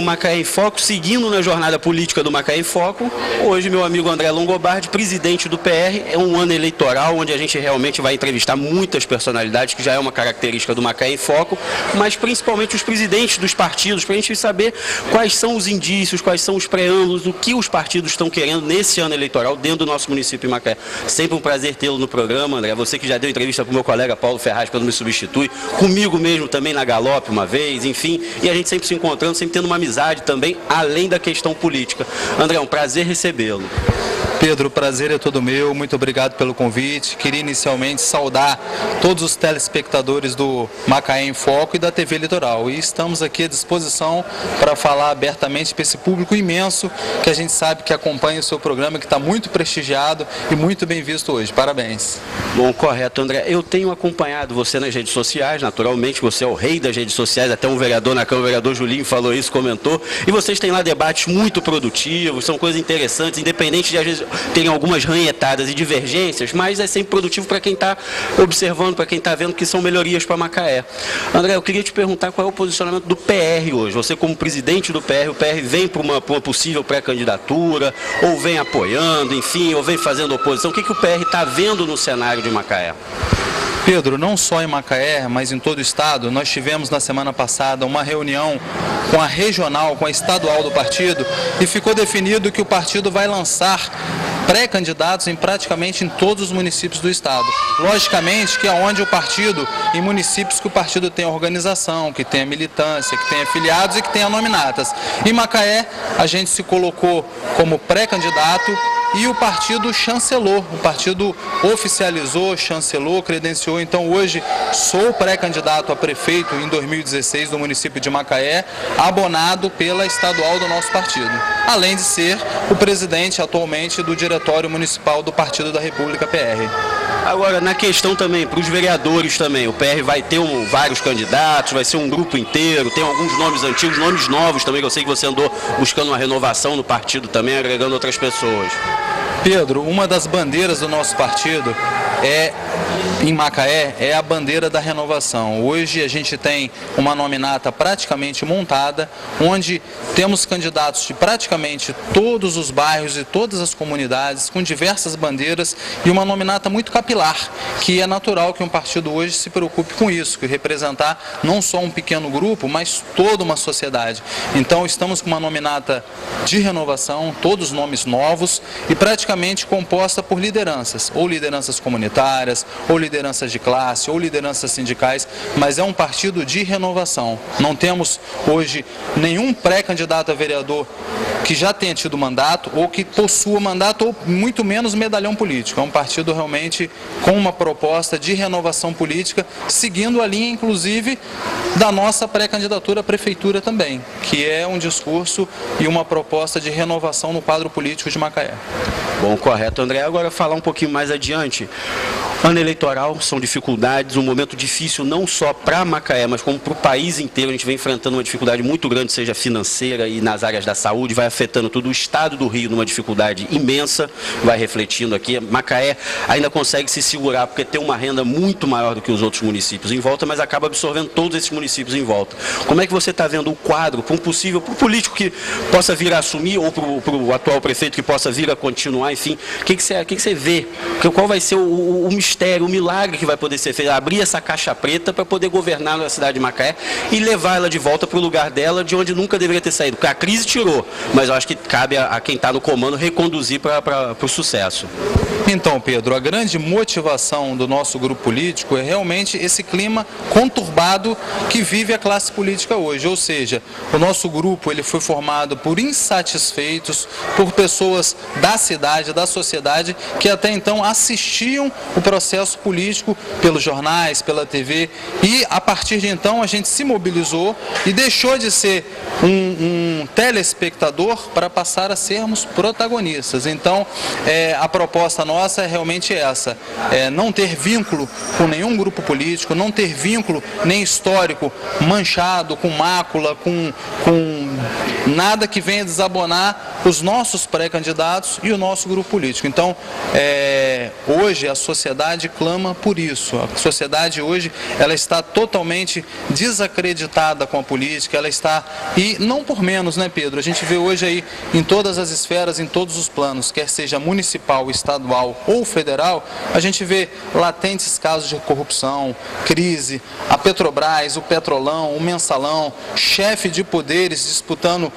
Macaé em Foco, seguindo na jornada política do Macaé em Foco. Hoje, meu amigo André Longobardi, presidente do PR, é um ano eleitoral onde a gente realmente vai entrevistar muitas personalidades, que já é uma característica do Macaé em Foco, mas principalmente os presidentes dos partidos, para a gente saber quais são os indícios, quais são os preâmbulos, o que os partidos estão querendo nesse ano eleitoral dentro do nosso município de Macaé. Sempre um prazer tê-lo no programa, André. Você que já deu entrevista com o meu colega Paulo Ferraz, quando me substitui, comigo mesmo também na Galope uma vez, enfim, e a gente sempre se encontrando, sempre tendo uma amizade também, além da questão política. André, é um prazer recebê-lo. Pedro, o prazer é todo meu, muito obrigado pelo convite. Queria inicialmente saudar todos os telespectadores do Macaé em Foco e da TV Litoral. E estamos aqui à disposição para falar abertamente para esse público imenso que a gente sabe que acompanha o seu programa, que está muito prestigiado e muito bem visto hoje. Parabéns. Bom, correto, André. Eu tenho acompanhado você nas redes sociais, naturalmente, você é o rei das redes sociais, até um vereador na Câmara, o vereador Julinho falou isso, comentou, e vocês têm lá debates muito produtivos, são coisas interessantes, independente de às vezes terem algumas ranhetadas e divergências, mas é sempre produtivo para quem está observando, para quem está vendo que são melhorias para Macaé. André, eu queria te perguntar qual é o posicionamento do PR hoje. Você como presidente do PR, o PR vem para uma possível pré-candidatura, ou vem apoiando, enfim, ou vem fazendo oposição. O que o PR está vendo no cenário de Macaé? Pedro, não só em Macaé, mas em todo o estado, nós tivemos na semana passada uma reunião com a regional, com a estadual do partido, e ficou definido que o partido vai lançar pré-candidatos em praticamente em todos os municípios do estado. Logicamente que é onde o partido, em municípios que o partido tem organização, que tem a militância, que tem afiliados e que tem a nominatas. Em Macaé, a gente se colocou como pré-candidato e o partido chancelou, o partido oficializou, chancelou, credenciou. Então hoje sou pré-candidato a prefeito em 2016 do município de Macaé, abonado pela estadual do nosso partido. Além de ser o presidente atualmente do Diretório Municipal do Partido da República, PR. Agora, na questão também, para os vereadores também, o PR vai ter vários candidatos, vai ser um grupo inteiro, tem alguns nomes antigos, nomes novos também, que eu sei que você andou buscando uma renovação no partido também, agregando outras pessoas. Pedro, uma das bandeiras do nosso partido em Macaé é a bandeira da renovação. Hoje a gente tem uma nominata praticamente montada, onde temos candidatos de praticamente todos os bairros e todas as comunidades, com diversas bandeiras e uma nominata muito capilar, que é natural que um partido hoje se preocupe com isso, que representar não só um pequeno grupo, mas toda uma sociedade. Então estamos com uma nominata de renovação, todos nomes novos e praticamente composta por lideranças, ou lideranças comunitárias, ou lideranças de classe, ou lideranças sindicais, mas é um partido de renovação. Não temos hoje nenhum pré-candidato a vereador que já tenha tido mandato, ou que possua mandato, ou muito menos medalhão político. É um partido realmente com uma proposta de renovação política, seguindo a linha, inclusive, da nossa pré-candidatura à prefeitura também, que é um discurso e uma proposta de renovação no quadro político de Macaé. Bom, correto, André. Agora falar um pouquinho mais adiante. Ano eleitoral, são dificuldades, um momento difícil não só para Macaé, mas como para o país inteiro. A gente vem enfrentando uma dificuldade muito grande, seja financeira e nas áreas da saúde, vai afetando tudo. O estado do Rio numa dificuldade imensa, vai refletindo aqui. Macaé ainda consegue se segurar, porque tem uma renda muito maior do que os outros municípios em volta, mas acaba absorvendo todos esses municípios em volta. Como é que você está vendo o quadro para um possível, para o político que possa vir a assumir, ou para o atual prefeito que possa vir a continuar, enfim, o que você vê? Qual vai ser o mistério, o milagre que vai poder ser feito? Abrir essa caixa preta para poder governar na cidade de Macaé e levar ela de volta para o lugar dela, de onde nunca deveria ter saído. Porque a crise tirou, mas eu acho que cabe a quem está no comando reconduzir para o sucesso. Então, Pedro, a grande motivação do nosso grupo político é realmente esse clima conturbado que vive a classe política hoje. Ou seja, o nosso grupo ele foi formado por insatisfeitos, por pessoas da cidade, da sociedade, que até então assistiam o processo político pelos jornais, pela TV, e a partir de então a gente se mobilizou e deixou de ser um telespectador para passar a sermos protagonistas. Então, a proposta nossa é realmente essa, não ter vínculo com nenhum grupo político, não ter vínculo nem histórico manchado, com mácula, com nada que venha desabonar os nossos pré-candidatos e o nosso grupo político. Então, hoje a sociedade clama por isso. A sociedade hoje ela está totalmente desacreditada com a política, ela está, e não por menos, né, Pedro? A gente vê hoje aí em todas as esferas, em todos os planos, quer seja municipal, estadual ou federal, a gente vê latentes casos de corrupção, crise, a Petrobras, o Petrolão, o Mensalão, chefe de poderes disputando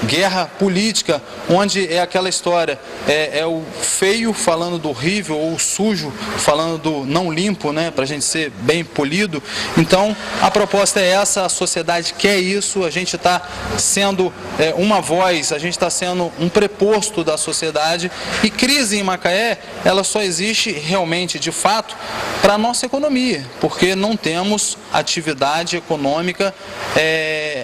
guerra política, onde é aquela história, é o feio falando do horrível, ou o sujo falando do não limpo, né, para a gente ser bem polido. Então, a proposta é essa, a sociedade quer isso, a gente está sendo uma voz, a gente está sendo um preposto da sociedade, e crise em Macaé, ela só existe realmente, de fato, para a nossa economia, porque não temos atividade econômica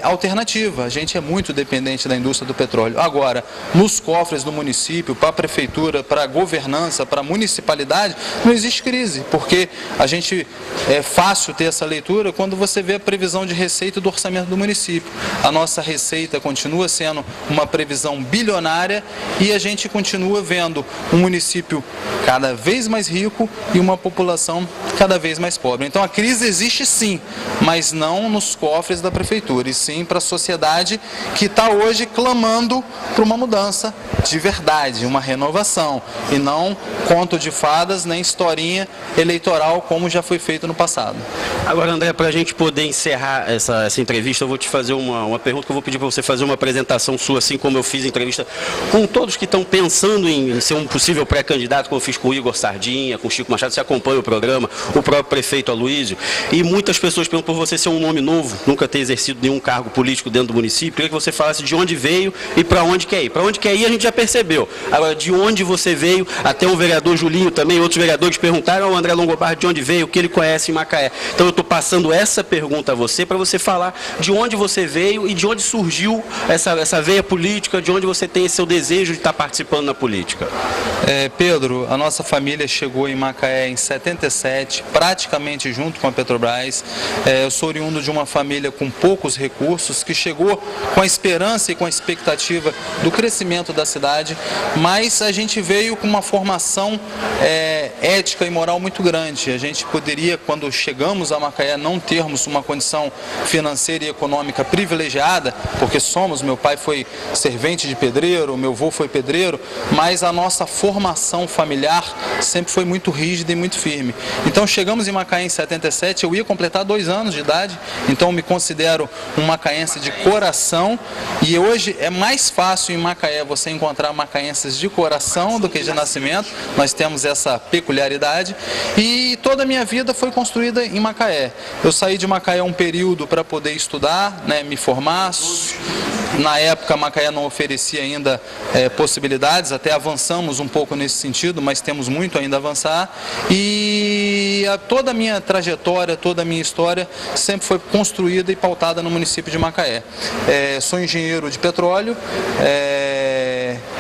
alternativa. A gente é muito dependente da indústria do petróleo. Agora, nos cofres do município, para a prefeitura, para a governança, para a municipalidade, não existe crise, porque a gente é fácil ter essa leitura quando você vê a previsão de receita do orçamento do município. A nossa receita continua sendo uma previsão bilionária e a gente continua vendo um município cada vez mais rico e uma população cada vez mais pobre. Então a crise existe sim, mas não nos cofres da prefeitura, e sim para a sociedade que está hoje clamando por uma mudança de verdade, uma renovação, e não conto de fadas nem historinha eleitoral como já foi feito no passado. Agora, André, para a gente poder encerrar essa entrevista, eu vou te fazer uma pergunta que eu vou pedir para você fazer uma apresentação sua, assim como eu fiz entrevista com todos que estão pensando em ser um possível pré-candidato, como eu fiz com o Igor Sardinha, com o Chico Machado. Você acompanha o programa, o próprio prefeito Aloysio, e muitas pessoas perguntam por você ser um nome novo, nunca ter exercido nenhum cargo político dentro do município. Queria que você falasse de onde veio e para onde quer ir. Para onde quer ir a gente já percebeu. Agora, de onde você veio, até o vereador Julinho também, outros vereadores perguntaram ao André Longobardi de onde veio, o que ele conhece em Macaé. Então eu estou passando essa pergunta a você, para você falar de onde você veio e de onde surgiu essa veia política, de onde você tem esse seu desejo de estar participando na política. Pedro, a nossa família chegou em Macaé em 77, praticamente junto com a Petrobras. Eu sou oriundo de uma família com poucos recursos, que chegou com a esperança e com a expectativa do crescimento da cidade, mas a gente veio com uma formação ética e moral muito grande. A gente poderia, quando chegamos a Macaé, não termos uma condição financeira e econômica privilegiada, porque meu pai foi servente de pedreiro, meu avô foi pedreiro, mas a nossa formação familiar sempre foi muito rígida e muito firme. Então chegamos em Macaé em 77, eu ia completar 2 anos de idade, então me considero um macaense de coração, e hoje é mais fácil em Macaé você encontrar macaenses de coração do que de nascimento. Nós temos essa peculiaridade, e toda a minha vida foi construída em Macaé. Eu saí de Macaé um período para poder estudar, né, me formar. Na época, Macaé não oferecia ainda possibilidades, até avançamos um pouco nesse sentido, mas temos muito ainda a avançar. E toda a minha trajetória, toda a minha história sempre foi construída e pautada no município de Macaé. Sou engenheiro de petróleo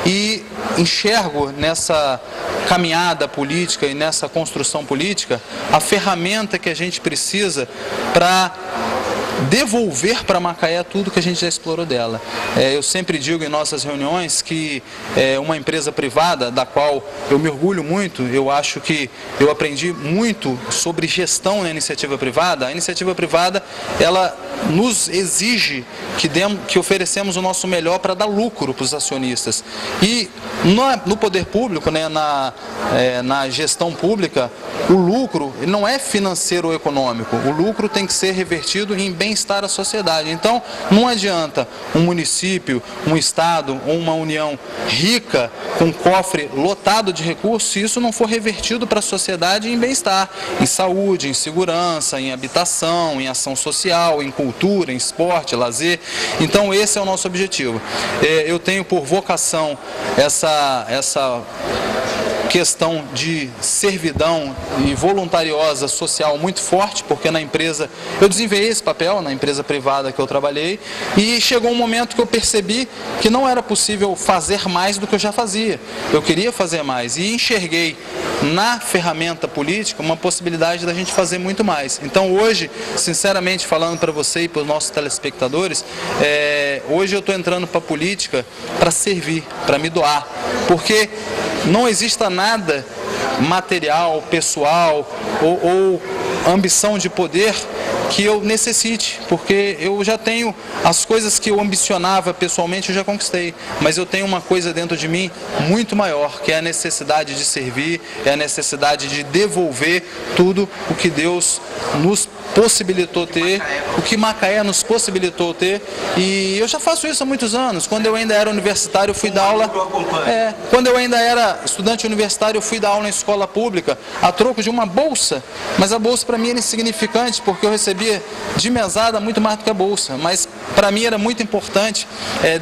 e enxergo nessa caminhada política e nessa construção política a ferramenta que a gente precisa para devolver para Macaé tudo que a gente já explorou dela. Eu sempre digo em nossas reuniões que uma empresa privada, da qual eu me orgulho muito, eu acho que eu aprendi muito sobre gestão na iniciativa privada. A iniciativa privada, ela nos exige que oferecemos o nosso melhor para dar lucro para os acionistas. E no poder público, né, na gestão pública, o lucro não é financeiro ou econômico. O lucro tem que ser revertido em bem-estar à sociedade. Então, não adianta um município, um estado ou uma união rica, com um cofre lotado de recursos, se isso não for revertido para a sociedade em bem-estar, em saúde, em segurança, em habitação, em ação social, em cultura, em esporte, lazer. Então, esse é o nosso objetivo. Eu tenho por vocação essa questão de servidão e voluntariosa social muito forte, porque na empresa, eu desenvolvi esse papel na empresa privada que eu trabalhei, e chegou um momento que eu percebi que não era possível fazer mais do que eu já fazia. Eu queria fazer mais e enxerguei na ferramenta política uma possibilidade da gente fazer muito mais. Então hoje, sinceramente falando para você e para os nossos telespectadores, hoje eu estou entrando para a política para servir, para me doar, porque não exista nada material, pessoal ou ambição de poder que eu necessite, porque eu já tenho as coisas que eu ambicionava pessoalmente, eu já conquistei, mas eu tenho uma coisa dentro de mim muito maior, que é a necessidade de servir, é a necessidade de devolver tudo o que Deus nos possibilitou ter, o que Macaé nos possibilitou ter, e eu já faço isso há muitos anos. Quando eu ainda era universitário, eu fui dar aula. Quando eu ainda era estudante universitário, eu fui dar aula em escola pública, a troco de uma bolsa, mas a bolsa para mim era insignificante, porque eu recebia de mesada muito mais do que a bolsa, mas para mim era muito importante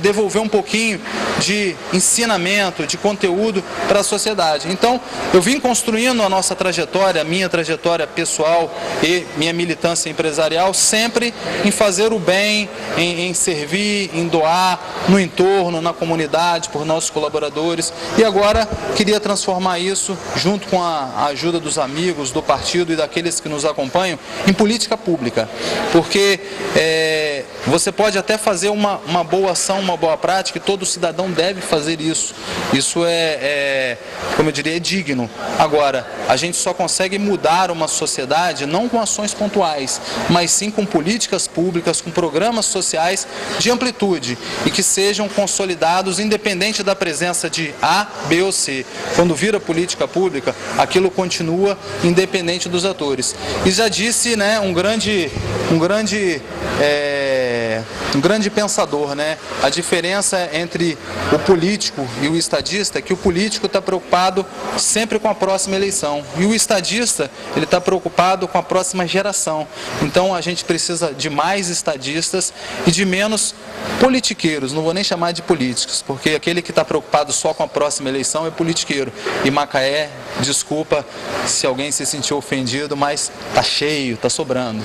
devolver um pouquinho de ensinamento, de conteúdo para a sociedade. Então, eu vim construindo a nossa trajetória, a minha trajetória pessoal e minha militância empresarial, sempre em fazer o bem, em servir, em doar no entorno, na comunidade, por nossos colaboradores. E agora queria transformar isso, junto com a ajuda dos amigos, do partido e daqueles que nos acompanham, em política pública. Porque você pode até fazer uma boa ação, uma boa prática, e todo cidadão deve fazer isso. Isso como eu diria, é digno. Agora, a gente só consegue mudar uma sociedade não com ações pontuais, mas sim com políticas públicas, com programas sociais de amplitude e que sejam consolidados independente da presença de A, B ou C. Quando vira política pública, aquilo continua independente dos atores. E já disse, né, um grande pensador, né? A diferença entre o político e o estadista é que o político está preocupado sempre com a próxima eleição e o estadista, ele está preocupado com a próxima geração. Então a gente precisa de mais estadistas e de menos politiqueiros, não vou nem chamar de políticos, porque aquele que está preocupado só com a próxima eleição é politiqueiro. E Macaé, desculpa se alguém se sentiu ofendido, mas tá cheio, tá sobrando.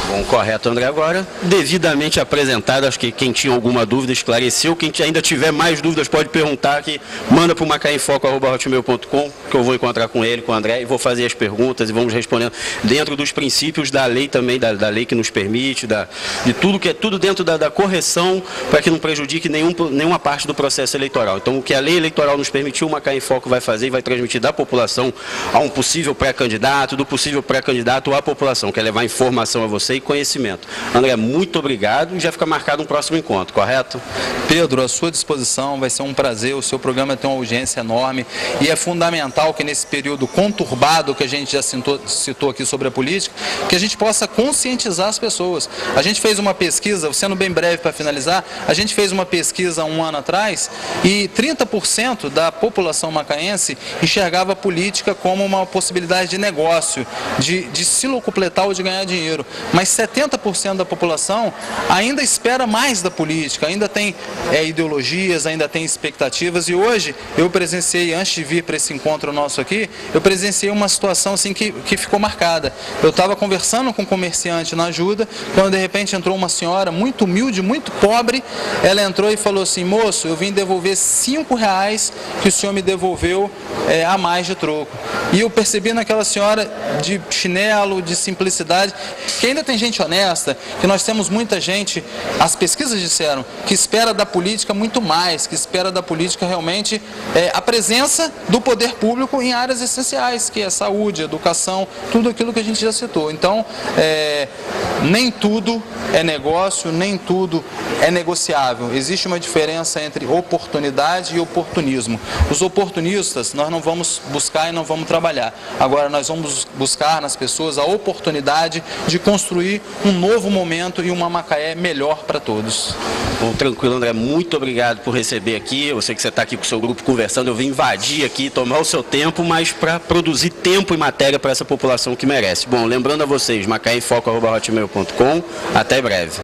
Bom, correto, André. Agora, devidamente apresentado, acho que quem tinha alguma dúvida esclareceu. Quem ainda tiver mais dúvidas pode perguntar aqui, manda para o macaemfoco@hotmail.com, que eu vou encontrar com ele, com o André, e vou fazer as perguntas e vamos respondendo dentro dos princípios da lei também, da lei que nos permite, de tudo que é tudo dentro da correção, para que não prejudique nenhuma parte do processo eleitoral. Então, o que a lei eleitoral nos permitiu, o Macaé em Foco vai fazer e vai transmitir da população a um possível pré-candidato, do possível pré-candidato à população, que é levar informação a você e conhecimento. André, muito obrigado e já fica marcado um próximo encontro, correto? Pedro, à sua disposição, vai ser um prazer, o seu programa tem uma audiência enorme e é fundamental que nesse período conturbado que a gente já citou aqui sobre a política, que a gente possa conscientizar as pessoas. A gente fez uma pesquisa, sendo bem breve para finalizar, a gente fez uma pesquisa um ano atrás e 30% da população macaense enxergava a política como uma possibilidade de negócio, de se locupletar ou de ganhar dinheiro. Mas 70% da população ainda espera mais da política, ainda tem ideologias, ainda tem expectativas. E hoje eu presenciei, antes de vir para esse encontro nosso aqui, eu presenciei uma situação assim que ficou marcada. Eu estava conversando com um comerciante na ajuda, quando de repente entrou uma senhora muito humilde, muito pobre. Ela entrou e falou assim: moço, eu vim devolver R$5 que o senhor me devolveu a mais de troco. E eu percebi naquela senhora de chinelo, de simplicidade, que ainda tem gente honesta, que nós temos muita gente, as pesquisas disseram, que espera da política muito mais, que espera da política realmente a presença do poder público em áreas essenciais, que é saúde, educação, tudo aquilo que a gente já citou. Então, nem tudo é negócio, nem tudo é negociável. Existe uma diferença entre oportunidade e oportunismo. Os oportunistas nós não vamos buscar e não vamos trabalhar. Agora nós vamos buscar nas pessoas a oportunidade de construir um novo momento e uma Macaé melhor para todos. Bom, tranquilo, André. Muito obrigado por receber aqui. Eu sei que você está aqui com o seu grupo conversando. Eu vim invadir aqui, tomar o seu tempo, mas para produzir tempo e matéria para essa população que merece. Bom, lembrando a vocês, macaemfoco@hotmail.com. Até breve.